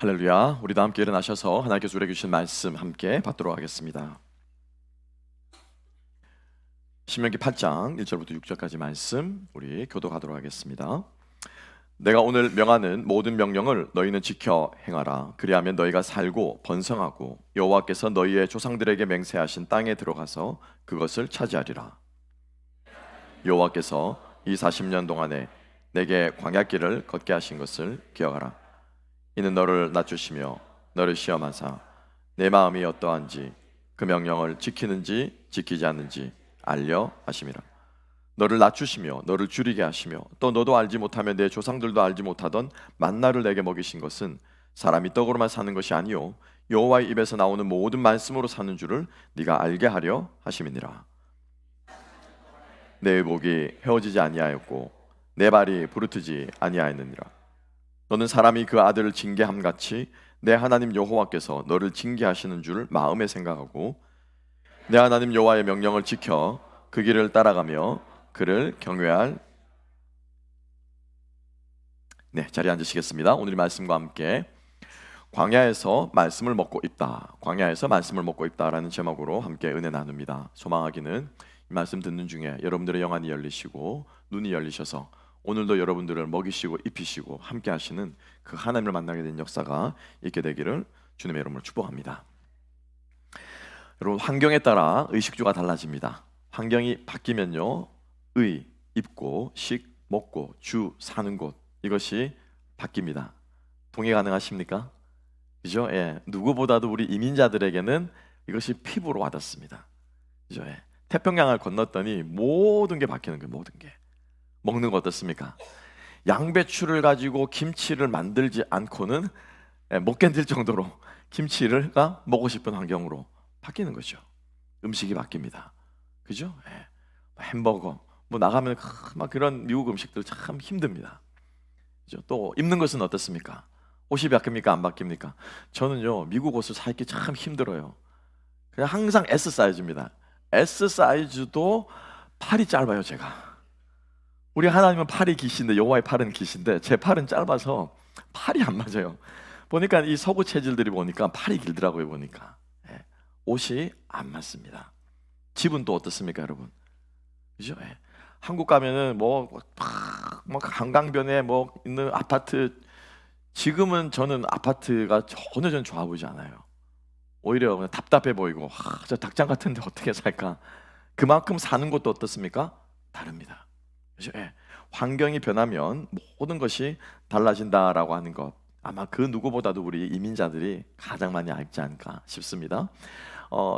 할렐루야. 우리 다 함께 일어나셔서 하나님께서 우리에게 주신 말씀 함께 받도록 하겠습니다. 신명기 8장 1절부터 6절까지 말씀 우리 교독하도록 하겠습니다. 내가 오늘 명하는 모든 명령을 너희는 지켜 행하라. 그리하면 너희가 살고 번성하고 여호와께서 너희의 조상들에게 맹세하신 땅에 들어가서 그것을 차지하리라. 여호와께서 이 40년 동안에 내게 광야길을 걷게 하신 것을 기억하라. 이는 너를 낮추시며 너를 시험하사 내 마음이 어떠한지 그 명령을 지키는지 지키지 않는지 알려 하심이라. 너를 낮추시며 너를 줄이게 하시며 또 너도 알지 못하며 내 조상들도 알지 못하던 만나를 내게 먹이신 것은 사람이 떡으로만 사는 것이 아니요 여호와의 입에서 나오는 모든 말씀으로 사는 줄을 네가 알게 하려 하심이니라. 내 의복이 헤어지지 아니하였고 내 발이 부르트지 아니하였느니라. 너는 사람이 그 아들을 징계함 같이 내 하나님 여호와께서 너를 징계하시는 줄 마음에 생각하고 내 하나님 여호와의 명령을 지켜 그 길을 따라가며 그를 경외할. 네, 자리에 앉으시겠습니다. 오늘 말씀과 함께 광야에서 말씀을 먹고 있다, 광야에서 말씀을 먹고 있다라는 제목으로 함께 은혜 나눕니다. 소망하기는 이 말씀 듣는 중에 여러분들의 영안이 열리시고 눈이 열리셔서 오늘도 여러분들을 먹이시고 입히시고 함께 하시는 그 하나님을 만나게 된 역사가 있게 되기를 주님의 이름으로 축복합니다. 여러분, 환경에 따라 의식주가 달라집니다. 환경이 바뀌면요, 의, 입고, 식, 먹고, 주, 사는 곳, 이것이 바뀝니다. 동의 가능하십니까? 그죠? 예, 누구보다도 우리 이민자들에게는 이것이 피부로 와닿습니다. 그죠? 예. 태평양을 건넜더니 모든 게 바뀌는 거예요. 모든 게. 먹는 거 어떻습니까? 양배추를 가지고 김치를 만들지 않고는 못 견딜 정도로 김치를 먹고 싶은 환경으로 바뀌는 거죠. 음식이 바뀝니다. 그죠? 햄버거 뭐 나가면 막 그런 미국 음식들 참 힘듭니다. 그죠? 또 입는 것은 어떻습니까? 옷이 바뀝니까? 안 바뀝니까? 저는요, 미국 옷을 사입기 참 힘들어요. 그냥 항상 S 사이즈입니다. S 사이즈도 팔이 짧아요. 제가. 우리 하나님은 팔이 기신데, 여호와의 팔은 기신데 제 팔은 짧아서 팔이 안 맞아요. 보니까 이 서구 체질들이 보니까 팔이 길더라고요. 보니까 옷이 안 맞습니다. 집은 또 어떻습니까, 여러분? 그죠? 한국 가면은 뭐 한강변에 뭐 있는 아파트, 지금은 저는 아파트가 전혀 전 좋아 보이지 않아요. 오히려 그냥 답답해 보이고, 저 닭장 같은데 어떻게 살까? 그만큼 사는 것도 어떻습니까? 다릅니다. 그죠? 환경이 변하면 모든 것이 달라진다라고 하는 것, 아마 그 누구보다도 우리 이민자들이 가장 많이 알지 않을까 싶습니다.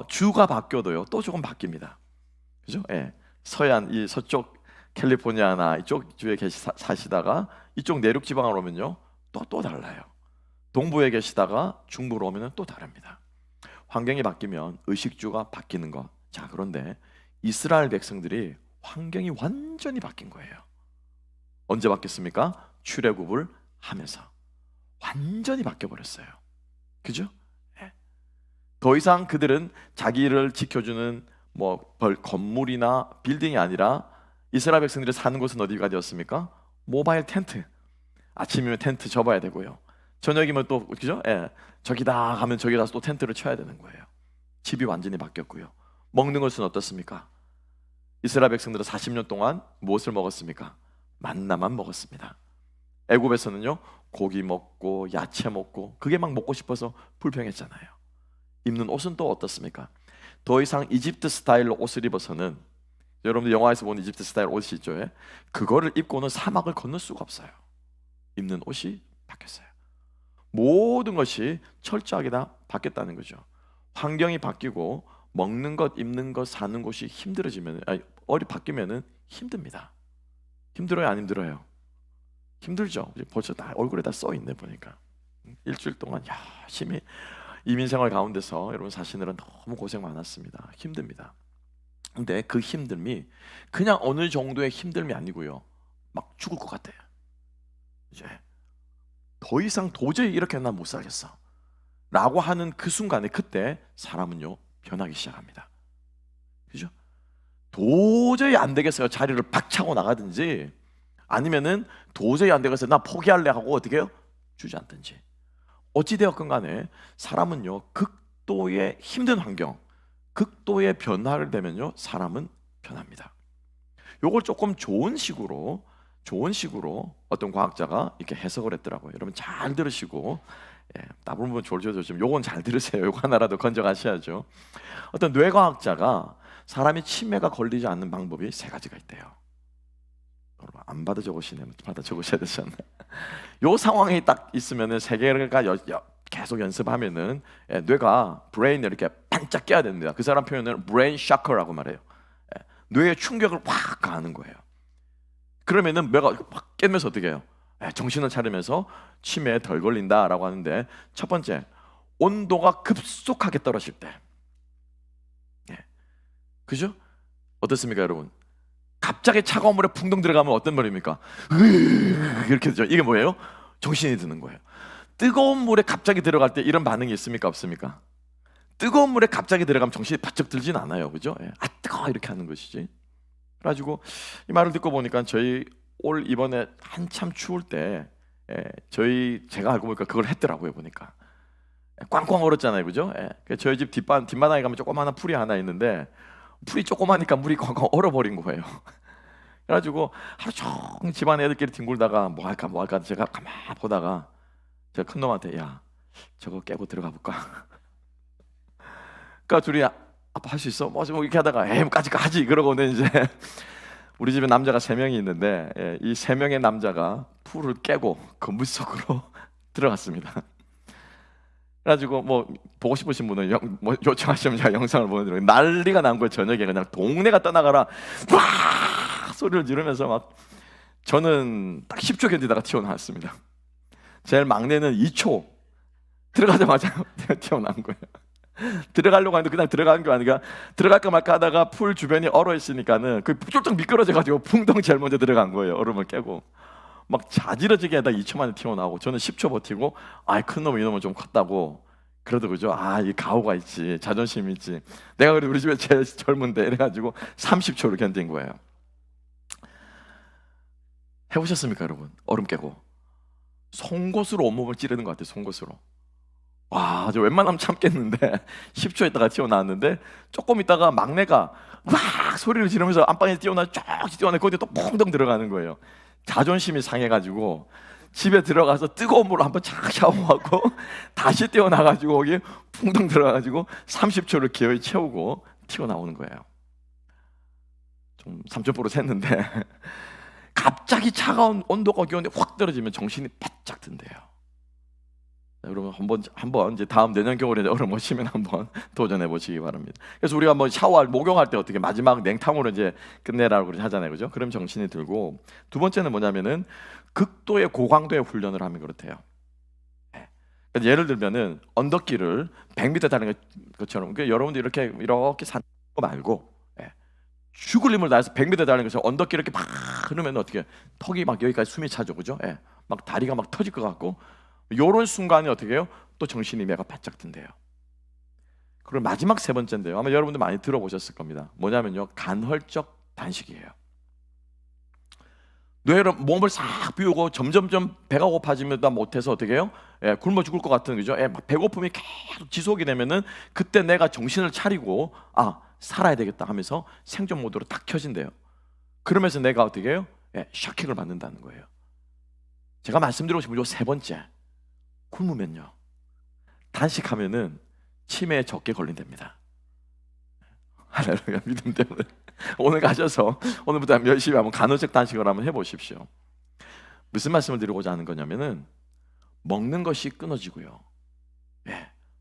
주가 바뀌어도요, 또 조금 바뀝니다. 그죠? 서해안, 이 서쪽 캘리포니아나 이쪽 주에 사시다가 이쪽 내륙 지방으로 오면요, 또 달라요. 동부에 계시다가 중부로 오면은 또 다릅니다. 환경이 바뀌면 의식주가 바뀌는 것. 자, 그런데 이스라엘 백성들이 환경이 완전히 바뀐 거예요. 언제 바뀌었습니까? 출애굽을 하면서 완전히 바뀌어버렸어요. 그죠? 더 이상 그들은 자기를 지켜주는 뭐 건물이나 빌딩이 아니라 이스라엘 백성들이 사는 곳은 어디가 되었습니까? 모바일 텐트. 아침이면 텐트 접어야 되고요, 저녁이면 또, 그죠? 저기다 가면 저기 가서 또 텐트를 쳐야 되는 거예요. 집이 완전히 바뀌었고요. 먹는 것은 어떻습니까? 이스라엘 백성들은 40년 동안 무엇을 먹었습니까? 만나만 먹었습니다. 애굽에서는요, 고기 먹고 야채 먹고 그게 막 먹고 싶어서 불평했잖아요. 입는 옷은 또 어떻습니까? 더 이상 이집트 스타일로 옷을 입어서는, 여러분들 영화에서 본 이집트 스타일 옷이 있죠? 그거를 입고는 사막을 건널 수가 없어요. 입는 옷이 바뀌었어요. 모든 것이 철저하게 다 바뀌었다는 거죠. 환경이 바뀌고 먹는 것, 입는 것, 사는 곳이 힘들어지면, 바뀌면은 힘듭니다. 힘들어요, 안 힘들어요? 힘들죠. 벌써 다 얼굴에 다 써 있네 보니까. 일주일 동안 열심히 이민생활 가운데서 여러분 사시느라 너무 고생 많았습니다. 힘듭니다. 근데 그 힘듦이 그냥 어느 정도의 힘듦이 아니고요, 막 죽을 것 같아요. 이제 더 이상 도저히 이렇게 난 못 살겠어 라고 하는 그 순간에, 그때 사람은요 변하기 시작합니다. 그죠? 도저히 안 되겠어요. 자리를 박 차고 나가든지, 아니면은 도저히 안 되겠어요. 나 포기할래 하고 어떻게 해요? 주저앉든지. 어찌되었건 간에 사람은요 극도의 힘든 환경, 극도의 변화를 되면요 사람은 변합니다. 요걸 조금 좋은 식으로 어떤 과학자가 이렇게 해석을 했더라고요. 여러분 잘 들으시고, 따분분 졸졸졸 요건 잘 들으세요. 요거 하나라도 건져가셔야죠. 어떤 뇌과학자가 사람이 치매가 걸리지 않는 방법이 세 가지가 있대요. 여러분 안 받아 적으시네요. 받아 적으셔야 되잖아요. 요 상황이 딱 있으면은 세 개가 계속 연습하면은 뇌가 브레인을 이렇게 반짝 깨야 됩니다. 그 사람 표현을 브레인 샤커라고 말해요. 뇌에 충격을 확 가하는 거예요. 그러면은 뇌가 확 깨면서 어떻게 해요? 정신을 차리면서 치매에 덜 걸린다라고 하는데, 첫 번째, 온도가 급속하게 떨어질 때. 그죠? 어떻습니까, 여러분? 갑자기 차가운 물에 붕덩 들어가면 어떤 말입니까? 이렇게 되죠. 이게 뭐예요? 정신이 드는 거예요. 뜨거운 물에 갑자기 들어갈 때 이런 반응이 있습니까, 없습니까? 뜨거운 물에 갑자기 들어가면 정신이 바짝 들진 않아요, 그죠? 아 뜨거워 이렇게 하는 것이지. 그래가지고 이 말을 듣고 보니까 저희 올 이번에 한참 추울 때 제가 알고 보니까 그걸 했더라고요. 보니까 꽝꽝 얼었잖아요, 그죠? 저희 집 뒷마당에 가면 조그마한 풀이 하나 있는데, 풀이 조그마니까 물이 꽝꽝 얼어버린 거예요. 그래가지고 하루 종일 집안 애들끼리 뒹굴다가 뭐 할까 제가 가만 보다가 제가 큰 놈한테 야 저거 깨고 들어가 볼까? 그러니까 둘이 아빠 할 수 있어? 뭐 이렇게 하다가 까짓 거 하지 그러고는 이제 우리 집에 남자가 3명이 있는데 이 3명의 남자가 풀을 깨고 건물 속으로 들어갔습니다. 그래가지고 뭐 보고 싶으신 분은 뭐 요청하시면 제가 영상을 보내드려요. 난리가 난 거예요. 저녁에 그냥 동네가 떠나가라 와 소리를 지르면서 막. 저는 딱 10초 견디다가 튀어나왔습니다. 제일 막내는 2초 들어가자마자 튀어나온 거예요. 들어가려고 하는데 그냥 들어간 게 아니라 들어갈까 말까 하다가 풀 주변이 얼어 있으니까는 그 쫄딱 미끄러져 가지고 붕덩 제일 먼저 들어간 거예요. 얼음을 깨고 막 자지러지게 하다 2초 만에 튀어나오고, 저는 10초 버티고 아이 큰놈 이놈은 좀 컸다고 그래도 그죠? 이 가오가 있지, 자존심이 있지, 내가 그래도 우리 집에 제일 젊은데 이래가지고 30초를 견딘 거예요. 해보셨습니까 여러분? 얼음 깨고 송곳으로 온몸을 찌르는 것 같아요. 송곳으로. 와, 저 웬만하면 참겠는데 10초 있다가 튀어나왔는데, 조금 있다가 막내가 막 소리를 지르면서 안방에 쭉 뛰어나 거기에 또 퐁덩 들어가는 거예요. 자존심이 상해가지고 집에 들어가서 뜨거운 물로 한번 착 샤워하고 다시 뛰어나가지고 거기 퐁덩 들어가가지고 30초를 기어이 채우고 튀어나오는 거예요. 좀 3초보로 샜는데 갑자기 차가운 온도가 기온에 확 떨어지면 정신이 바짝 든대요. 여러분 한번 이제 다음 내년 겨울에 얼음 오시면 한번 도전해 보시기 바랍니다. 그래서 우리가 뭐 샤워할 목욕할 때 어떻게 마지막 냉탕으로 이제 끝내라고 하잖아요, 그죠? 그럼 정신이 들고, 두 번째는 뭐냐면은 극도의 고강도의 훈련을 하면 그렇대요. 그러니까 예를 들면은 언덕길을 100m 다니는 것처럼, 그러니까 여러분들 이렇게 산 말고 죽을 힘을 다해서 100m 다니는 것처럼 언덕길 이렇게 막 흐르면 어떻게 턱이 막 여기까지 숨이 차죠, 그죠? 막 다리가 막 터질 것 같고. 요런 순간이 어떻게 해요? 또 정신이 매가 바짝 든대요. 그리고 마지막 세 번째인데요, 아마 여러분들 많이 들어보셨을 겁니다. 뭐냐면요, 간헐적 단식이에요. 뇌를 몸을 싹 비우고 점점점 배가 고파지면 못해서 어떻게 해요? 굶어 죽을 것 같은, 그죠? 배고픔이 계속 지속이 되면은 그때 내가 정신을 차리고 살아야 되겠다 하면서 생존 모드로 딱 켜진대요. 그러면서 내가 어떻게 해요? 샤킹을 받는다는 거예요. 제가 말씀드리고 싶은 요 세 번째, 굶으면요, 단식하면은 치매에 적게 걸린답니다. 할렐루야, 믿음 때문에 오늘 가셔서 오늘부터 열심히 한번 간헐적 단식을 한번 해보십시오. 무슨 말씀을 드리고자 하는 거냐면은 먹는 것이 끊어지고요,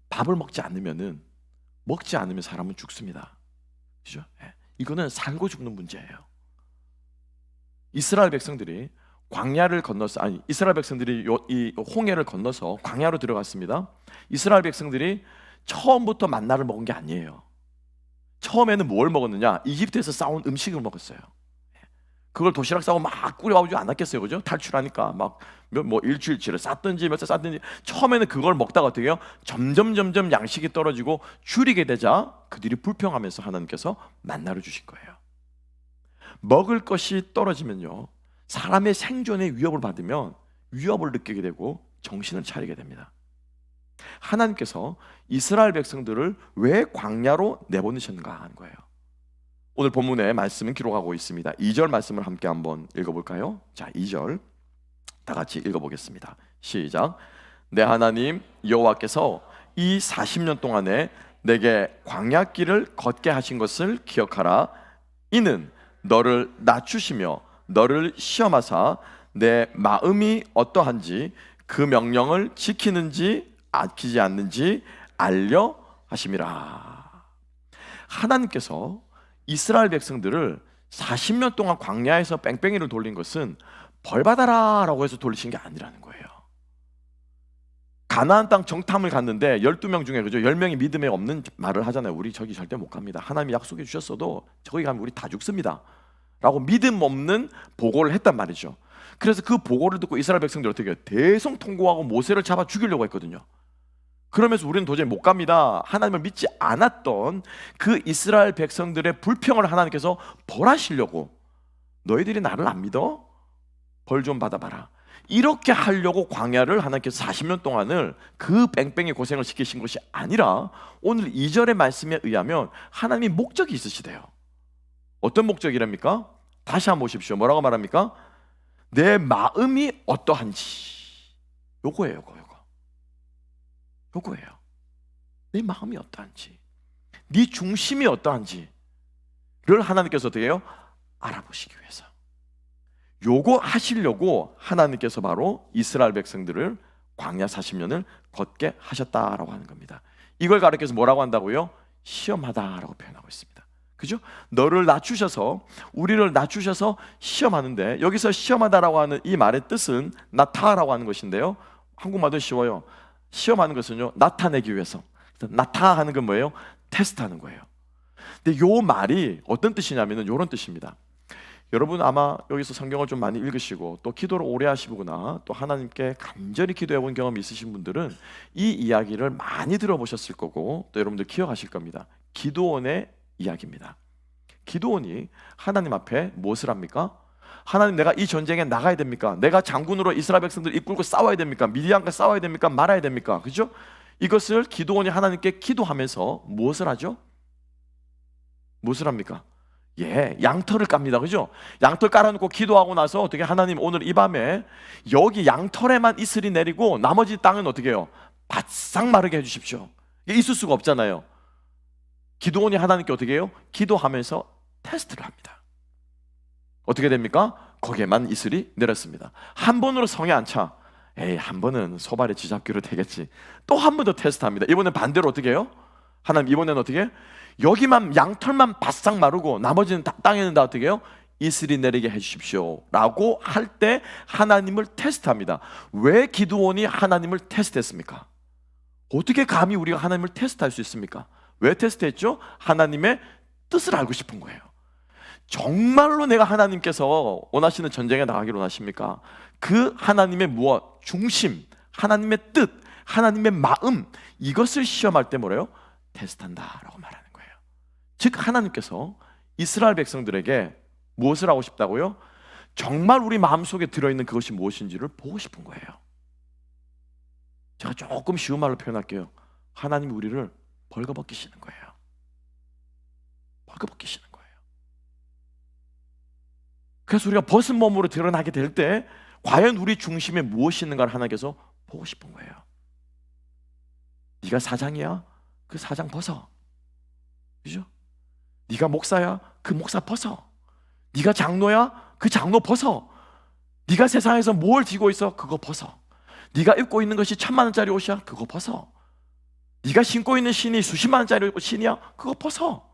밥을 먹지 않으면 사람은 죽습니다. 그죠? 이거는 살고 죽는 문제예요. 이스라엘 백성들이 광야를 건너서, 이스라엘 백성들이 이 홍해를 건너서 광야로 들어갔습니다. 이스라엘 백성들이 처음부터 만나를 먹은 게 아니에요. 처음에는 뭘 먹었느냐? 이집트에서 싸온 음식을 먹었어요. 그걸 도시락 싸고 막 끓여가지고 안 났겠어요, 그죠? 탈출하니까 막 뭐 일주일치를 쌌든지 몇 살 쌌든지, 처음에는 그걸 먹다가 어떻게 해요? 점점 양식이 떨어지고 줄이게 되자 그들이 불평하면서 하나님께서 만나를 주신 거예요. 먹을 것이 떨어지면요, 사람의 생존에 위협을 받으면 위협을 느끼게 되고 정신을 차리게 됩니다. 하나님께서 이스라엘 백성들을 왜 광야로 내보내셨는가 하는 거예요. 오늘 본문에 말씀은 기록하고 있습니다. 2절 말씀을 함께 한번 읽어볼까요? 자, 2절 다 같이 읽어보겠습니다. 시작. 내 하나님 여호와께서 이 40년 동안에 내게 광야길을 걷게 하신 것을 기억하라. 이는 너를 낮추시며 너를 시험하사 내 마음이 어떠한지 그 명령을 지키는지 아끼지 않는지 알려 하심이라. 하나님께서 이스라엘 백성들을 40년 동안 광야에서 뺑뺑이를 돌린 것은 벌받아라 라고 해서 돌리신 게 아니라는 거예요. 가나안 땅 정탐을 갔는데 12명 중에 그죠? 10명이 믿음에 없는 말을 하잖아요. 우리 저기 절대 못 갑니다. 하나님이 약속해 주셨어도 저기 가면 우리 다 죽습니다 라고 믿음 없는 보고를 했단 말이죠. 그래서 그 보고를 듣고 이스라엘 백성들이 어떻게 해요? 대성통곡하고 모세를 잡아 죽이려고 했거든요. 그러면서 우리는 도저히 못 갑니다. 하나님을 믿지 않았던 그 이스라엘 백성들의 불평을 하나님께서 벌하시려고, 너희들이 나를 안 믿어? 벌 좀 받아봐라, 이렇게 하려고 광야를 하나님께서 40년 동안을 그 뺑뺑이 고생을 시키신 것이 아니라 오늘 2절의 말씀에 의하면 하나님이 목적이 있으시대요. 어떤 목적이랍니까? 다시 한번 보십시오. 뭐라고 말합니까? 내 마음이 어떠한지. 요거예요. 요거예요. 내 마음이 어떠한지, 네 중심이 어떠한지를 하나님께서 어떻게 해요? 알아보시기 위해서. 요거 하시려고 하나님께서 바로 이스라엘 백성들을 광야 40년을 걷게 하셨다라고 하는 겁니다. 이걸 가르쳐서 뭐라고 한다고요? 시험하다라고 표현하고 있습니다. 그죠? 너를 낮추셔서, 우리를 낮추셔서 시험하는데, 여기서 시험하다라고 하는 이 말의 뜻은 나타라고 하는 것인데요, 한국말도 쉬워요. 시험하는 것은요, 나타내기 위해서. 나타하는 건 뭐예요? 테스트하는 거예요. 근데 요 말이 어떤 뜻이냐면은 요런 뜻입니다. 여러분 아마 여기서 성경을 좀 많이 읽으시고 또 기도를 오래 하시거나 또 하나님께 간절히 기도해 본 경험이 있으신 분들은 이 이야기를 많이 들어보셨을 거고 또 여러분들 기억하실 겁니다. 기드온의 이야기입니다. 기드온이 하나님 앞에 무엇을 합니까? 하나님, 내가 이 전쟁에 나가야 됩니까? 내가 장군으로 이스라엘 백성들 이끌고 싸워야 됩니까? 미디안과 싸워야 됩니까? 말아야 됩니까? 그죠? 이것을 기드온이 하나님께 기도하면서 무엇을 하죠? 무엇을 합니까? 양털을 깝니다. 그죠? 양털 깔아놓고 기도하고 나서 어떻게, 하나님 오늘 이 밤에 여기 양털에만 이슬이 내리고 나머지 땅은 어떻게 해요? 바싹 마르게 해주십시오. 이게 있을 수가 없잖아요. 기드온이 하나님께 어떻게 해요? 기도하면서 테스트를 합니다. 어떻게 됩니까? 거기에만 이슬이 내렸습니다. 한 번으로 성에 안 차. 한 번은 소발의 쥐잡기로 되겠지. 또 한 번 더 테스트합니다. 이번엔 반대로 어떻게 해요? 하나님, 이번에는 어떻게 해요? 여기만, 양털만 바싹 마르고 나머지는 땅에는 다 어떻게 해요? 이슬이 내리게 해주십시오 라고 할 때 하나님을 테스트합니다. 왜 기드온이 하나님을 테스트했습니까? 어떻게 감히 우리가 하나님을 테스트할 수 있습니까? 왜 테스트했죠? 하나님의 뜻을 알고 싶은 거예요. 정말로 내가 하나님께서 원하시는 전쟁에 나가기를 원하십니까? 그 하나님의 무엇? 중심, 하나님의 뜻, 하나님의 마음, 이것을 시험할 때 뭐래요? 테스트한다라고 말하는 거예요. 즉 하나님께서 이스라엘 백성들에게 무엇을 하고 싶다고요? 정말 우리 마음속에 들어있는 그것이 무엇인지를 보고 싶은 거예요. 제가 조금 쉬운 말로 표현할게요. 하나님이 우리를 벌거벗기시는 거예요. 벌거벗기시는 거예요. 그래서 우리가 벗은 몸으로 드러나게 될 때 과연 우리 중심에 무엇이 있는가를 하나님께서 보고 싶은 거예요. 네가 사장이야? 그 사장 벗어. 그죠? 네가 목사야? 그 목사 벗어. 네가 장로야? 그 장로 벗어. 네가 세상에서 뭘 쥐고 있어? 그거 벗어. 네가 입고 있는 것이 1000만 원짜리 옷이야? 그거 벗어. 네가 신고 있는 신이 수십만 원짜리 신이야? 그거 벗어.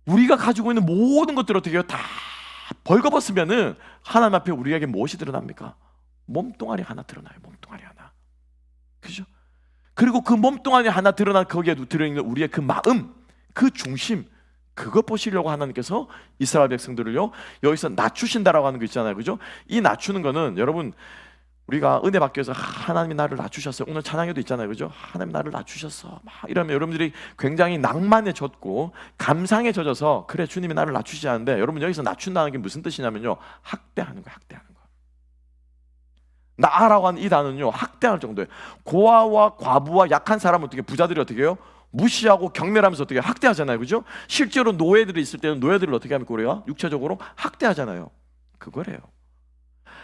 우리가 가지고 있는 모든 것들을 어떻게 해요? 다 벌거벗으면은 하나님 앞에 우리에게 무엇이 드러납니까? 몸뚱아리 하나 드러나요. 몸뚱아리 하나. 그죠? 그리고 그 몸뚱아리 하나 드러난 거기에 들어있는 우리의 그 마음, 그 중심, 그것 보시려고 하나님께서 이스라엘 백성들을요 여기서 낮추신다라고 하는 거 있잖아요. 그죠? 이 낮추는 거는 여러분, 우리가 은혜 받기 위해서 하나님이 나를 낮추셨어요. 오늘 찬양에도 있잖아요. 그죠? 하나님 나를 낮추셨어. 막 이러면 여러분들이 굉장히 낭만에 젖고 감상에 젖어서, 그래 주님이 나를 낮추시지 않는데, 여러분 여기서 낮춘다는 게 무슨 뜻이냐면요, 학대하는 거예요. 학대하는 거. 나아라고 하는 이 단어는요, 학대할 정도예요. 고아와 과부와 약한 사람은 어떻게, 부자들이 어떻게 해요? 무시하고 경멸하면서 어떻게 학대하잖아요, 그죠? 실제로 노예들이 있을 때는 노예들을 어떻게 합니까? 우리가 육체적으로 학대하잖아요. 그거래요.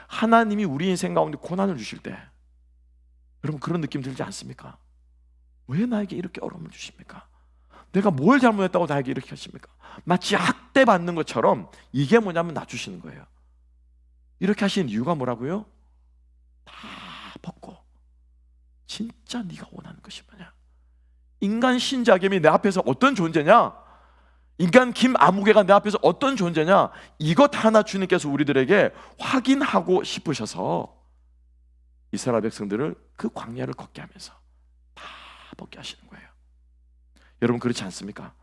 하나님이 우리 인생 가운데 고난을 주실 때 여러분 그런 느낌 들지 않습니까? 왜 나에게 이렇게 어려움을 주십니까? 내가 뭘 잘못했다고 나에게 이렇게 하십니까? 마치 학대받는 것처럼 이게 뭐냐면 낮추시는 거예요. 이렇게 하시는 이유가 뭐라고요? 다 벗고 진짜 네가 원하는 것이 뭐냐? 인간 신자겸이 내 앞에서 어떤 존재냐? 인간 김아무개가 내 앞에서 어떤 존재냐? 이것 하나 주님께서 우리들에게 확인하고 싶으셔서 이스라엘 백성들을 그 광야를 걷게 하면서 다 벗게 하시는 거예요. 여러분 그렇지 않습니까?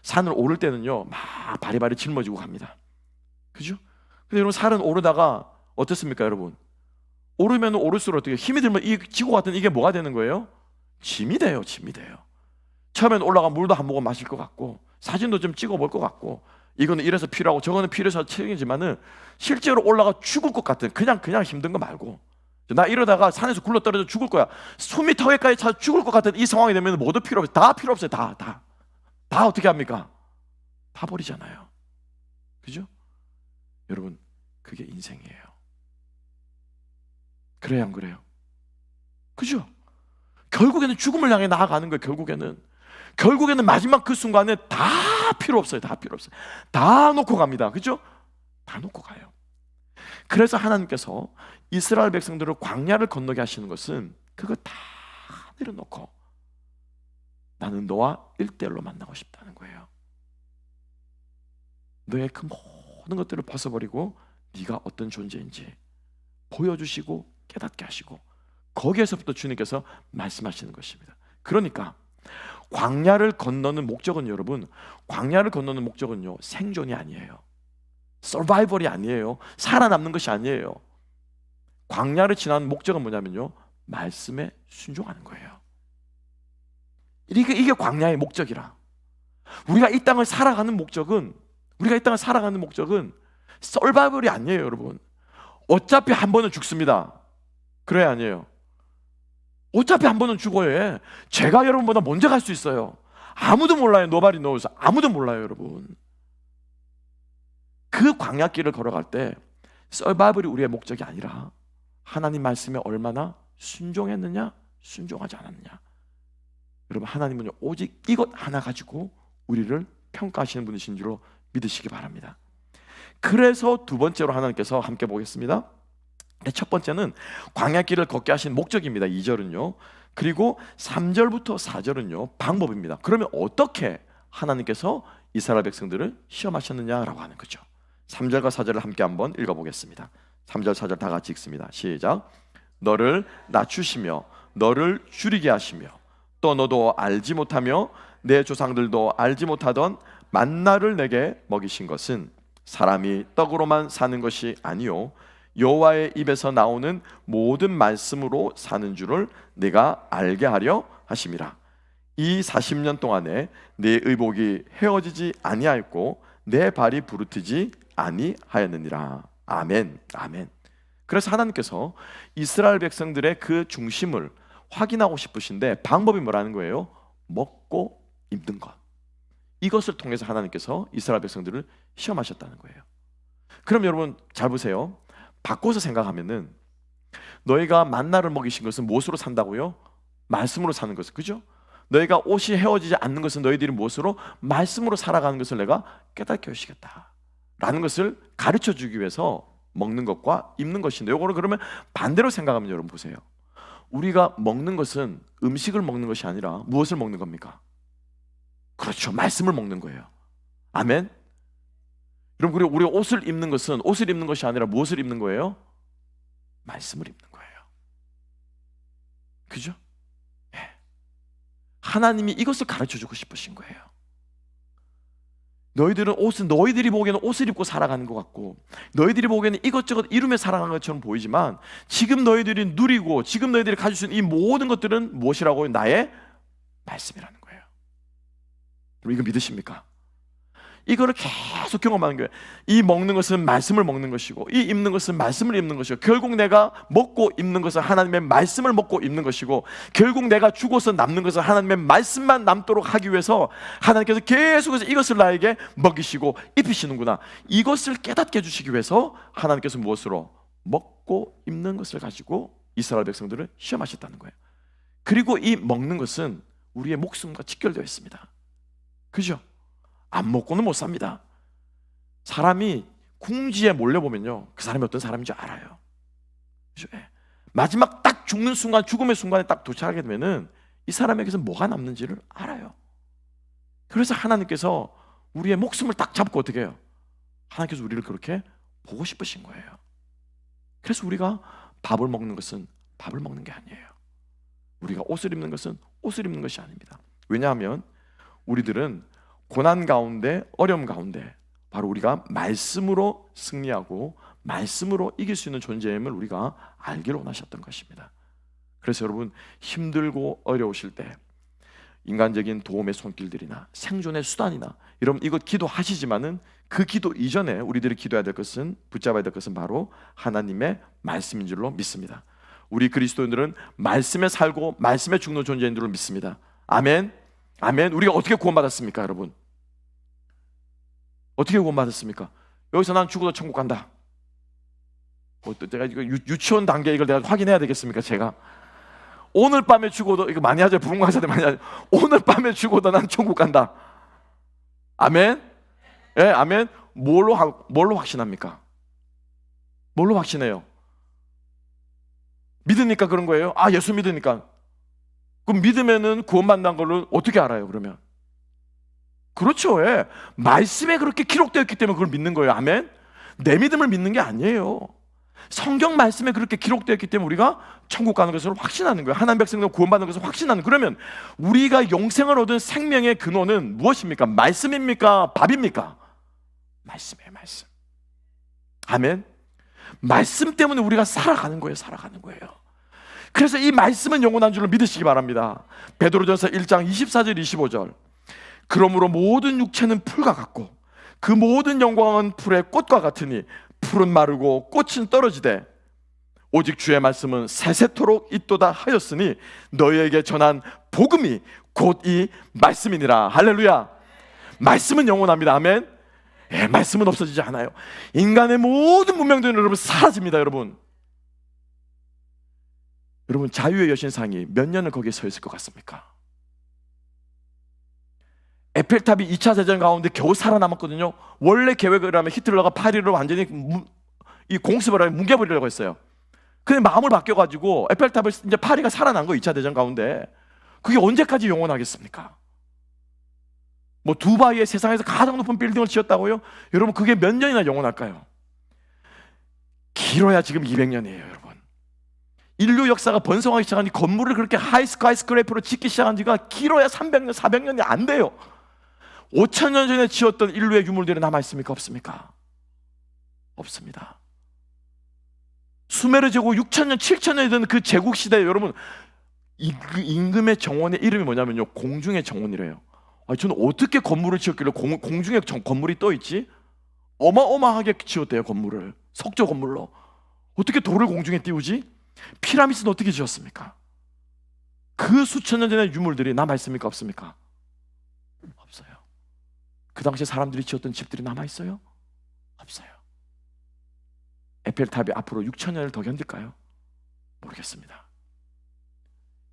산을 오를 때는요 막 바리바리 짊어지고 갑니다. 그죠? 근데 여러분 산은 오르다가 어떻습니까 여러분? 오르면 오를수록 어떻게 힘이 들면 이 지구 같은 이게 뭐가 되는 거예요? 짐이 돼요. 짐이 돼요. 처음엔 올라가 물도 한 모금 마실 것 같고 사진도 좀 찍어볼 것 같고 이거는 이래서 필요하고 저거는 필요해서 책임지만은 실제로 올라가 죽을 것 같은 그냥 힘든 거 말고 나 이러다가 산에서 굴러 떨어져 죽을 거야. 숨이 턱에까지 차 죽을 것 같은 이 상황이 되면 뭐도 필요 없어요. 다 필요 없어요. 다 어떻게 합니까? 다 버리잖아요. 그죠? 여러분 그게 인생이에요. 그래요 안 그래요? 그죠? 결국에는 죽음을 향해 나아가는 거예요. 결국에는 마지막 그 순간에 다 필요 없어요. 다 필요 없어요. 다 놓고 갑니다. 그죠? 다 놓고 가요. 그래서 하나님께서 이스라엘 백성들을 광야를 건너게 하시는 것은 그거 다 내려놓고 나는 너와 1대1로 만나고 싶다는 거예요. 너의 그 모든 것들을 벗어버리고 네가 어떤 존재인지 보여주시고 깨닫게 하시고 거기에서부터 주님께서 말씀하시는 것입니다. 그러니까 광야를 건너는 목적은 여러분, 광야를 건너는 목적은요 생존이 아니에요. 서바이벌이 아니에요. 살아남는 것이 아니에요. 광야를 지나는 목적은 뭐냐면요 말씀에 순종하는 거예요. 이게 광야의 목적이라. 우리가 이 땅을 살아가는 목적은 서바이벌이 아니에요 여러분. 어차피 한 번은 죽습니다. 그래 아니에요? 어차피 한 번은 죽어요. 제가 여러분보다 먼저 갈 수 있어요. 아무도 몰라요. Nobody knows. 아무도 몰라요 여러분. 그 광야길을 걸어갈 때 서바이벌이 우리의 목적이 아니라 하나님 말씀에 얼마나 순종했느냐 순종하지 않았느냐. 여러분 하나님은 오직 이것 하나 가지고 우리를 평가하시는 분이신 줄로 믿으시기 바랍니다. 그래서 두 번째로 하나님께서 함께 보겠습니다. 첫 번째는 광야길을 걷게 하신 목적입니다. 2절은요. 그리고 3절부터 4절은요 방법입니다. 그러면 어떻게 하나님께서 이스라엘 백성들을 시험하셨느냐라고 하는 거죠. 3절과 4절을 함께 한번 읽어보겠습니다. 3절 4절 다 같이 읽습니다. 시작. 너를 낮추시며 너를 줄이게 하시며 또 너도 알지 못하며 내 조상들도 알지 못하던 만나를 내게 먹이신 것은 사람이 떡으로만 사는 것이 아니요 여호와의 입에서 나오는 모든 말씀으로 사는 줄을 내가 알게 하려 하심이라. 이 40년 동안에 내 의복이 헤어지지 아니하였고 내 발이 부르트지 아니하였느니라. 아멘. 아멘. 그래서 하나님께서 이스라엘 백성들의 그 중심을 확인하고 싶으신데 방법이 뭐라는 거예요? 먹고 입는 것. 이것을 통해서 하나님께서 이스라엘 백성들을 시험하셨다는 거예요. 그럼 여러분 잘 보세요. 바꿔서 생각하면은 너희가 만나를 먹이신 것은 무엇으로 산다고요? 말씀으로 사는 것을. 그죠? 너희가 옷이 헤어지지 않는 것은 너희들이 무엇으로? 말씀으로 살아가는 것을 내가 깨닫게 해주시겠다 라는 것을 가르쳐 주기 위해서 먹는 것과 입는 것인데, 요거를 그러면 반대로 생각하면 여러분 보세요. 우리가 먹는 것은 음식을 먹는 것이 아니라 무엇을 먹는 겁니까? 그렇죠, 말씀을 먹는 거예요. 아멘. 여러분, 그리고 우리가 옷을 입는 것은 옷을 입는 것이 아니라 무엇을 입는 거예요? 말씀을 입는 거예요. 그죠? 네. 하나님이 이것을 가르쳐주고 싶으신 거예요. 너희들은 옷은 너희들이 보기에는 옷을 입고 살아가는 것 같고 너희들이 보기에는 이것저것 이루며 살아가는 것처럼 보이지만 지금 너희들이 누리고 지금 너희들이 가질 수 있는 이 모든 것들은 무엇이라고요? 나의 말씀이라는 거예요. 여러분, 이거 믿으십니까? 이거를 계속 경험하는 거예요. 이 먹는 것은 말씀을 먹는 것이고, 이 입는 것은 말씀을 입는 것이고, 결국 내가 먹고 입는 것은 하나님의 말씀을 먹고 입는 것이고, 결국 내가 죽어서 남는 것은 하나님의 말씀만 남도록 하기 위해서 하나님께서 계속해서 이것을 나에게 먹이시고 입히시는구나. 이것을 깨닫게 해주시기 위해서 하나님께서 무엇으로? 먹고 입는 것을 가지고 이스라엘 백성들을 시험하셨다는 거예요. 그리고 이 먹는 것은 우리의 목숨과 직결되어 있습니다. 그죠? 안 먹고는 못 삽니다. 사람이 궁지에 몰려보면요, 그 사람이 어떤 사람인 줄 알아요. 그죠? 마지막 딱 죽는 순간, 죽음의 순간에 딱 도착하게 되면은 이 사람에게서 뭐가 남는지를 알아요. 그래서 하나님께서 우리의 목숨을 딱 잡고 어떻게 해요? 하나님께서 우리를 그렇게 보고 싶으신 거예요. 그래서 우리가 밥을 먹는 것은 밥을 먹는 게 아니에요. 우리가 옷을 입는 것은 옷을 입는 것이 아닙니다. 왜냐하면 우리들은 고난 가운데, 어려움 가운데 바로 우리가 말씀으로 승리하고 말씀으로 이길 수 있는 존재임을 우리가 알기를 원하셨던 것입니다. 그래서 여러분, 힘들고 어려우실 때 인간적인 도움의 손길들이나 생존의 수단이나, 여러분 이거 기도하시지만은 그 기도 이전에 우리들이 기도해야 될 것은, 붙잡아야 될 것은 바로 하나님의 말씀인 줄로 믿습니다. 우리 그리스도인들은 말씀에 살고 말씀에 죽는 존재인 줄로 믿습니다. 아멘. 아멘. 우리가 어떻게 구원받았습니까, 여러분? 어떻게 구원받았습니까? 여기서 난 죽어도 천국 간다. 내가 이거 유치원 단계 이걸 내가 확인해야 되겠습니까? 제가 오늘 밤에 죽어도, 이거 많이 하죠. 부흥 강사들 많이 하죠. 오늘 밤에 죽어도 난 천국 간다. 아멘. 예, 아멘. 뭘로 확신합니까? 뭘로 확신해요? 믿으니까 그런 거예요? 아, 예수 믿으니까. 그럼 믿으면은 구원받는 걸로 어떻게 알아요, 그러면? 그렇죠. 예. 말씀에 그렇게 기록되었기 때문에 그걸 믿는 거예요. 아멘. 내 믿음을 믿는 게 아니에요. 성경 말씀에 그렇게 기록되었기 때문에 우리가 천국 가는 것을 확신하는 거예요. 하나님 백성들 구원받는 것을 확신하는. 그러면 우리가 영생을 얻은 생명의 근원은 무엇입니까? 말씀입니까? 밥입니까? 말씀이에요. 말씀. 아멘. 말씀 때문에 우리가 살아가는 거예요. 살아가는 거예요. 그래서 이 말씀은 영원한 줄로 믿으시기 바랍니다. 베드로전서 1장 24절 25절. 그러므로 모든 육체는 풀과 같고 그 모든 영광은 풀의 꽃과 같으니 풀은 마르고 꽃은 떨어지되 오직 주의 말씀은 세세토록 있도다 하였으니 너희에게 전한 복음이 곧 이 말씀이니라. 할렐루야. 말씀은 영원합니다. 아멘. 예, 말씀은 없어지지 않아요. 인간의 모든 문명들은 여러분 사라집니다. 여러분 자유의 여신상이 몇 년을 거기에 서 있을 것 같습니까? 에펠탑이 2차 대전 가운데 겨우 살아남았거든요. 원래 계획을 하면 히틀러가 파리를 완전히 이 공습을 하면 뭉개버리려고 했어요. 근데 마음을 바뀌어가지고 에펠탑을, 이제 파리가 살아난 거 2차 대전 가운데. 그게 언제까지 영원하겠습니까? 뭐 두바이에 세상에서 가장 높은 빌딩을 지었다고요? 여러분 그게 몇 년이나 영원할까요? 길어야 지금 200년이에요 여러분. 인류 역사가 번성하기 시작한 이 건물을 그렇게 하이스카이스크레이퍼로 짓기 시작한 지가 길어야 300년, 400년이 안 돼요. 5,000년 전에 지었던 인류의 유물들이 남아있습니까? 없습니까? 없습니다. 수메르 제국 6,000년, 7,000년이 된 그 제국 시대에 여러분 그 임금의 정원의 이름이 뭐냐면요, 공중의 정원이래요. 아니, 저는 어떻게 건물을 지었길래 공중에 건물이 떠있지? 어마어마하게 지었대요. 건물을, 석조 건물로. 어떻게 돌을 공중에 띄우지? 피라미드는 어떻게 지었습니까? 그 수천 년 전의 유물들이 남아있습니까? 없습니까? 없어요. 그 당시에 사람들이 지었던 집들이 남아있어요? 없어요. 에펠탑이 앞으로 6,000년을 더 견딜까요? 모르겠습니다.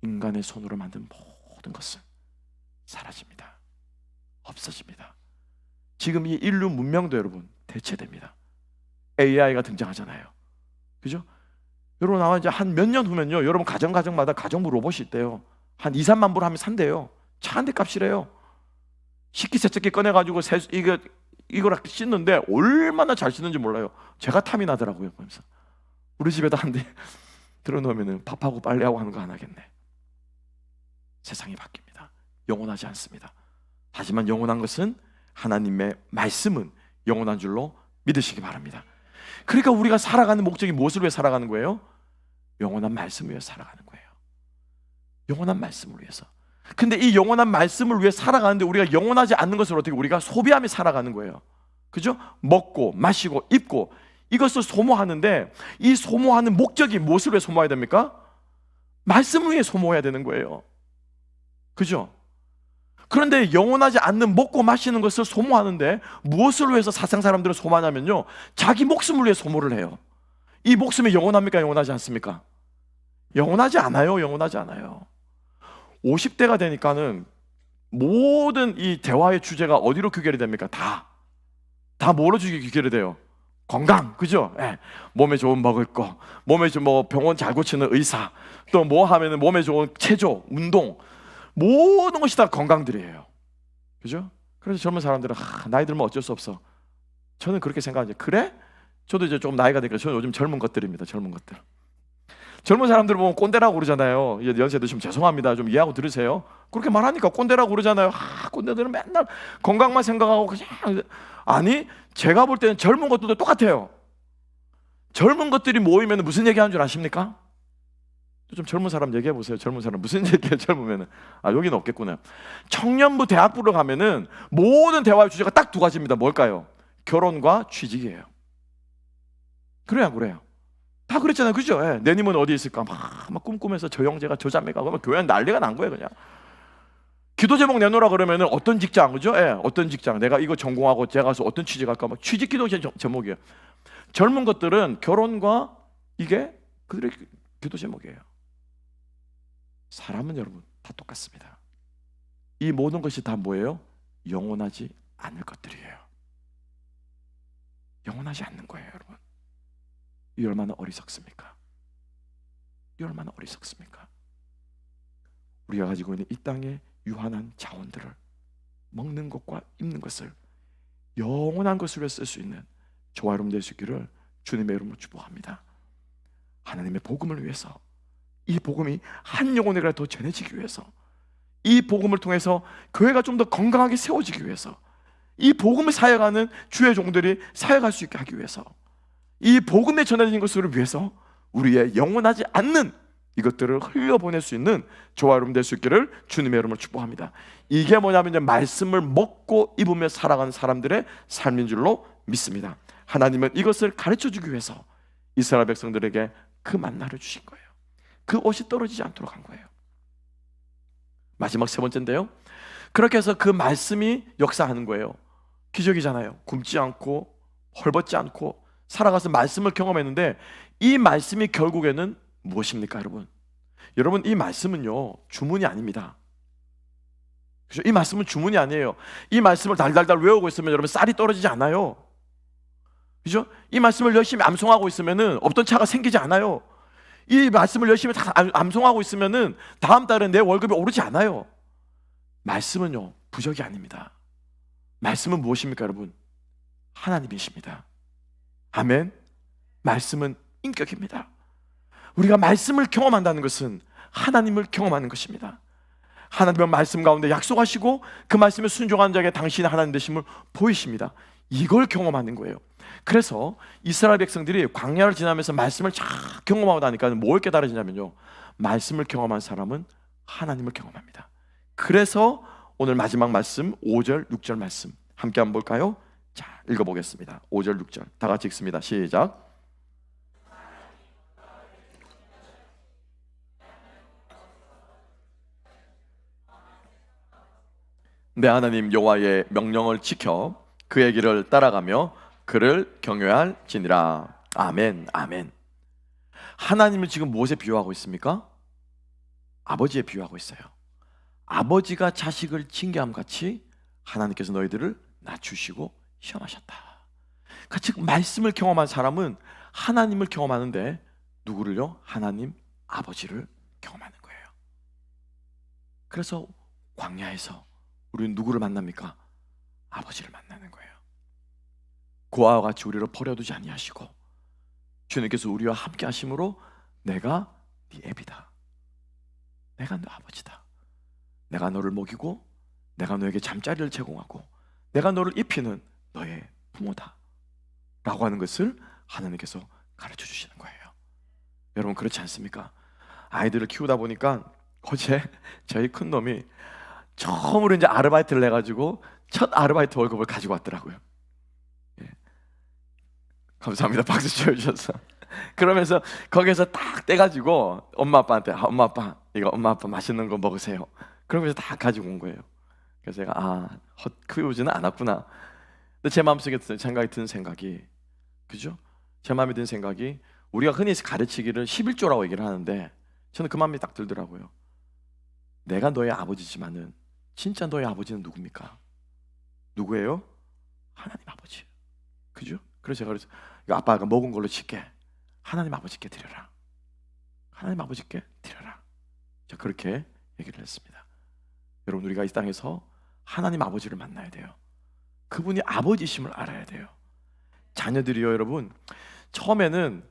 인간의 손으로 만든 모든 것은 사라집니다. 없어집니다. 지금 이 인류 문명도 여러분 대체됩니다. AI가 등장하잖아요. 그죠? 여러분 아마 이제 한 몇 년 후면요, 여러분 가정마다 가정부 로봇이 있대요. 한 2, 3만 불 하면 산대요. 차 한 대 값이래요. 식기세척기 꺼내가지고 이걸 씻는데 얼마나 잘 씻는지 몰라요. 제가 탐이 나더라고요. 그러면서 우리 집에다 한 대 들어놓으면 밥하고 빨래하고 하는 거 안 하겠네. 세상이 바뀝니다. 영원하지 않습니다. 하지만 영원한 것은 하나님의 말씀은 영원한 줄로 믿으시기 바랍니다. 그러니까 우리가 살아가는 목적이 무엇을 위해 살아가는 거예요? 영원한 말씀을 위해 살아가는 거예요. 영원한 말씀을 위해서. 근데 이 영원한 말씀을 위해 살아가는데 우리가 영원하지 않는 것을 어떻게 우리가 소비하며 살아가는 거예요. 그죠? 먹고 마시고 입고 이것을 소모하는데 이 소모하는 목적이 무엇을 위해 소모해야 됩니까? 말씀을 위해 소모해야 되는 거예요. 그죠? 그런데 영원하지 않는 먹고 마시는 것을 소모하는데 무엇을 위해서 사상 사람들은 소모하냐면요, 자기 목숨을 위해 소모를 해요. 이 목숨이 영원합니까? 영원하지 않습니까? 영원하지 않아요. 영원하지 않아요. 50대가 되니까는 모든 이 대화의 주제가 어디로 귀결이 됩니까? 다 뭐로 귀결이 돼요? 건강, 그죠? 예. 몸에 좋은 먹을 거, 몸에 좀 뭐 병원 잘 고치는 의사, 또 뭐 하면은 몸에 좋은 체조, 운동, 모든 것이 다 건강들이에요. 그죠? 그래서 젊은 사람들은 나이 들면 어쩔 수 없어. 저는 그렇게 생각하죠. 그래? 저도 이제 좀 나이가 되니까 저는 요즘 젊은 것들입니다. 젊은 것들. 젊은 사람들 보면 꼰대라고 그러잖아요. 연세 드시면 죄송합니다. 좀 이해하고 들으세요. 그렇게 말하니까 꼰대라고 그러잖아요. 꼰대들은 맨날 건강만 생각하고 그냥. 아니, 제가 볼 때는 젊은 것들도 똑같아요. 젊은 것들이 모이면 무슨 얘기하는 줄 아십니까? 좀 젊은 사람 얘기해 보세요. 젊은 사람 무슨 얘기해요? 젊으면은 여기는 없겠구나. 청년부 대학부로 가면은 모든 대화의 주제가 딱 두 가지입니다. 뭘까요? 결혼과 취직이에요. 그래요, 안 그래요? 다 그랬잖아요, 그죠? 예. 내 님은 어디 있을까? 막 꿈꾸면서 저 형제가 저 자매가 그러면 교회는 난리가 난 거예요, 그냥. 기도 제목 내놓으라 그러면은 어떤 직장, 그죠? 예, 어떤 직장, 내가 이거 전공하고 제가 가서 어떤 취직할까? 막 취직 기도 제목이에요. 젊은 것들은 결혼과 이게 그들의 기도 제목이에요. 사람은 여러분 다 똑같습니다. 이 모든 것이 다 뭐예요? 영원하지 않을 것들이에요. 영원하지 않는 거예요, 여러분. 이 얼마나 어리석습니까? 이 얼마나 어리석습니까? 우리가 가지고 있는 이 땅의 유한한 자원들을, 먹는 것과 입는 것을 영원한 것을 위해 쓸 수 있는 저와 여러분 될 수 있기를 주님의 이름으로 축복합니다. 하나님의 복음을 위해서, 이 복음이 한 영혼에게 더 전해지기 위해서, 이 복음을 통해서 교회가 좀 더 건강하게 세워지기 위해서, 이 복음을 사역하는 주의 종들이 사역할 수 있게 하기 위해서, 이 복음에 전해진 것을 위해서 우리의 영원하지 않는 이것들을 흘려보낼 수 있는 저와 여러분 될 수 있기를 주님의 이름으로 축복합니다. 이게 뭐냐면 말씀을 먹고 입으며 살아가는 사람들의 삶인 줄로 믿습니다. 하나님은 이것을 가르쳐주기 위해서 이스라엘 백성들에게 그 만나를 주신 거예요. 그 옷이 떨어지지 않도록 한 거예요. 마지막 세 번째인데요, 그렇게 해서 그 말씀이 역사하는 거예요. 기적이잖아요. 굶지 않고 헐벗지 않고 살아가서 말씀을 경험했는데, 이 말씀이 결국에는 무엇입니까, 여러분? 여러분, 이 말씀은요 주문이 아닙니다. 그렇죠? 이 말씀은 주문이 아니에요. 이 말씀을 달달달 외우고 있으면 여러분 쌀이 떨어지지 않아요. 그죠? 이 말씀을 열심히 암송하고 있으면은 없던 차가 생기지 않아요. 이 말씀을 열심히 다 암송하고 있으면은 다음 달에 내 월급이 오르지 않아요. 말씀은요 부적이 아닙니다. 말씀은 무엇입니까, 여러분? 하나님이십니다. 아멘. 말씀은 인격입니다. 우리가 말씀을 경험한다는 것은 하나님을 경험하는 것입니다. 하나님의 말씀 가운데 약속하시고 그 말씀에 순종하는 자에게 당신의 하나님 되심을 보이십니다. 이걸 경험하는 거예요. 그래서 이스라엘 백성들이 광야를 지나면서 말씀을 잘 경험하고 나니까 뭘 깨달아지냐면요, 말씀을 경험한 사람은 하나님을 경험합니다. 그래서 오늘 마지막 말씀 5절 6절 말씀 함께 한번 볼까요? 자, 읽어보겠습니다. 5절 6절 다 같이 읽습니다. 시작. 내 하나님 여호와의 명령을 지켜 그의 길을 따라가며 그를 경외할지니라. 아멘, 아멘. 하나님을 지금 무엇에 비유하고 있습니까? 아버지에 비유하고 있어요. 아버지가 자식을 징계함 같이 하나님께서 너희들을 낮추시고 시험하셨다. 같이 말씀을 경험한 사람은 하나님을 경험하는데 누구를요? 하나님 아버지를 경험하는 거예요. 그래서 광야에서 우리는 누구를 만납니까? 아버지를 만나는 거예요. 그와 같이 우리를 버려두지 아니하시고 주님께서 우리와 함께 하심으로 내가 네 애비다, 내가 너 아버지다, 내가 너를 먹이고 내가 너에게 잠자리를 제공하고 내가 너를 입히는 너의 부모다 라고 하는 것을 하나님께서 가르쳐 주시는 거예요. 여러분 그렇지 않습니까? 아이들을 키우다 보니까 어제 저희 큰 놈이 처음으로 이제 아르바이트를 해가지고 첫 아르바이트 월급을 가지고 왔더라고요. 예. 감사합니다. 박수 쳐주셔서. 그러면서 거기서 딱 떼가지고 엄마 아빠한테 엄마 아빠 이거 엄마 아빠 맛있는 거 먹으세요. 그러면서 다 가지고 온 거예요. 그래서 제가 키우지는 않았구나. 근데 제 마음속에 생각이 든 생각이, 그죠? 제 마음에 든 생각이, 우리가 흔히 가르치기를 11조라고 얘기를 하는데 저는 그 마음이 딱 들더라고요. 내가 너의 아버지지만은 진짜 너의 아버지는 누굽니까? 누구예요? 하나님 아버지. 그죠? 그래서 제가 그래서 아빠가 먹은 걸로 칠게. 하나님 아버지께 드려라. 하나님 아버지께 드려라. 자, 그렇게 얘기를 했습니다. 여러분, 우리가 이 땅에서 하나님 아버지를 만나야 돼요. 그분이 아버지심을 알아야 돼요. 자녀들이요, 여러분, 처음에는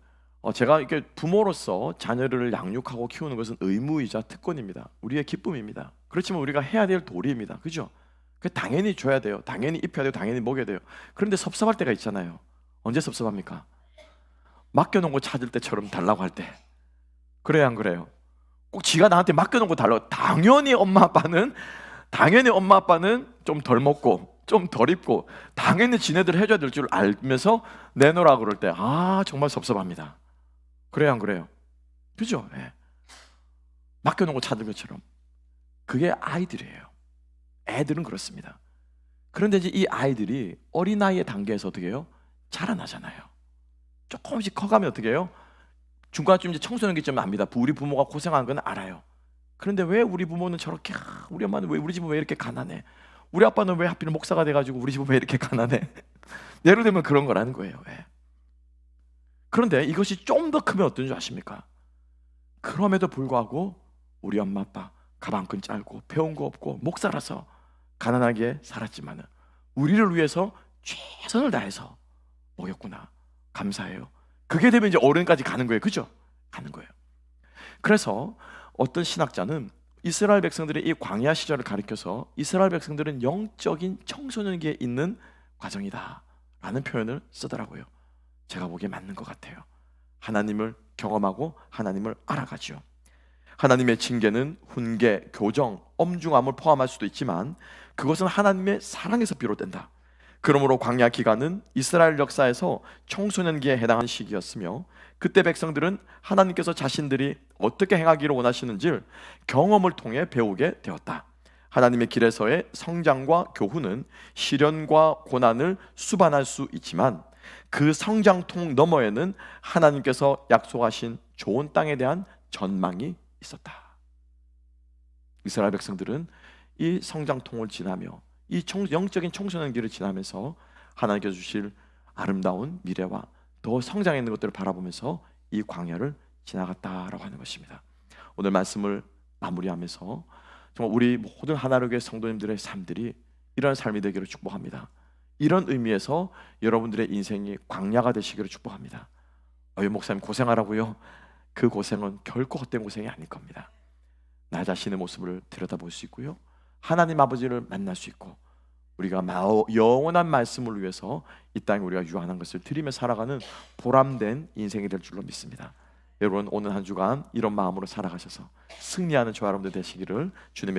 제가 이렇게 부모로서 자녀를 양육하고 키우는 것은 의무이자 특권입니다. 우리의 기쁨입니다. 그렇지만 우리가 해야 될 도리입니다. 그죠? 당연히 줘야 돼요. 당연히 입혀야 돼요. 당연히 먹여야 돼요. 그런데 섭섭할 때가 있잖아요. 언제 섭섭합니까? 맡겨놓은 거 찾을 때처럼 달라고 할 때. 그래요, 안 그래요? 꼭 지가 나한테 맡겨놓은 거 달라고. 당연히 엄마 아빠는 좀 덜 먹고 좀 덜 입고 당연히 지네들 해줘야 될 줄 알면서 내놓으라 그럴 때 정말 섭섭합니다. 그래요, 안 그래요? 그죠? 네. 맡겨놓은 거 찾은 것처럼. 그게 아이들이에요. 애들은 그렇습니다. 그런데 이제 이 아이들이 어린아이의 단계에서 어떻게 해요? 자라나잖아요. 조금씩 커가면 어떻게 해요? 중간쯤 이제 청소년기쯤 압니다. 우리 부모가 고생한 건 알아요. 그런데 왜 우리 부모는 저렇게, 우리 엄마는 왜, 우리 집은 왜 이렇게 가난해? 우리 아빠는 왜 하필 목사가 돼가지고 우리 집은 왜 이렇게 가난해? 예를 들면 그런 거라는 거예요. 왜? 그런데 이것이 좀 더 크면 어떤 줄 아십니까? 그럼에도 불구하고 우리 엄마 아빠 가방끈 짧고 배운 거 없고 목사라서 가난하게 살았지만은 우리를 위해서 최선을 다해서 먹였구나. 감사해요. 그게 되면 이제 어른까지 가는 거예요. 그죠? 가는 거예요. 그래서 어떤 신학자는 이스라엘 백성들의 이 광야 시절을 가리켜서 이스라엘 백성들은 영적인 청소년기에 있는 과정이다 라는 표현을 쓰더라고요. 제가 보기에 맞는 것 같아요. 하나님을 경험하고 하나님을 알아가죠. 하나님의 징계는 훈계, 교정, 엄중함을 포함할 수도 있지만 그것은 하나님의 사랑에서 비롯된다. 그러므로 광야 기간은 이스라엘 역사에서 청소년기에 해당하는 시기였으며 그때 백성들은 하나님께서 자신들이 어떻게 행하기를 원하시는지를 경험을 통해 배우게 되었다. 하나님의 길에서의 성장과 교훈은 시련과 고난을 수반할 수 있지만 그 성장통 너머에는 하나님께서 약속하신 좋은 땅에 대한 전망이 있었다. 이스라엘 백성들은 이 성장통을 지나며 이 영적인 청소년기를 지나면서 하나님께서 주실 아름다운 미래와 더 성장해 있는 것들을 바라보면서 이 광야를 지나갔다라고 하는 것입니다. 오늘 말씀을 마무리하면서 정말 우리 모든 하나로교회 성도님들의 삶들이 이런 삶이 되기를 축복합니다. 이런 의미에서 여러분들의 인생이 광야가 되시기를 축복합니다. 목사님 고생하라고요? 그 고생은 결코 헛된 고생이 아닐 겁니다. 나 자신의 모습을 들여다볼 수 있고요, 하나님 아버지를 만날 수 있고 우리가 영원한 말씀을 위해서 이 땅에 우리가 유한한 것을 드리며 살아가는 보람된 인생이 될 줄로 믿습니다. 여러분, 오늘 한 주간 이런 마음으로 살아가셔서 승리하는 저와 여러분들 되시기를 주님의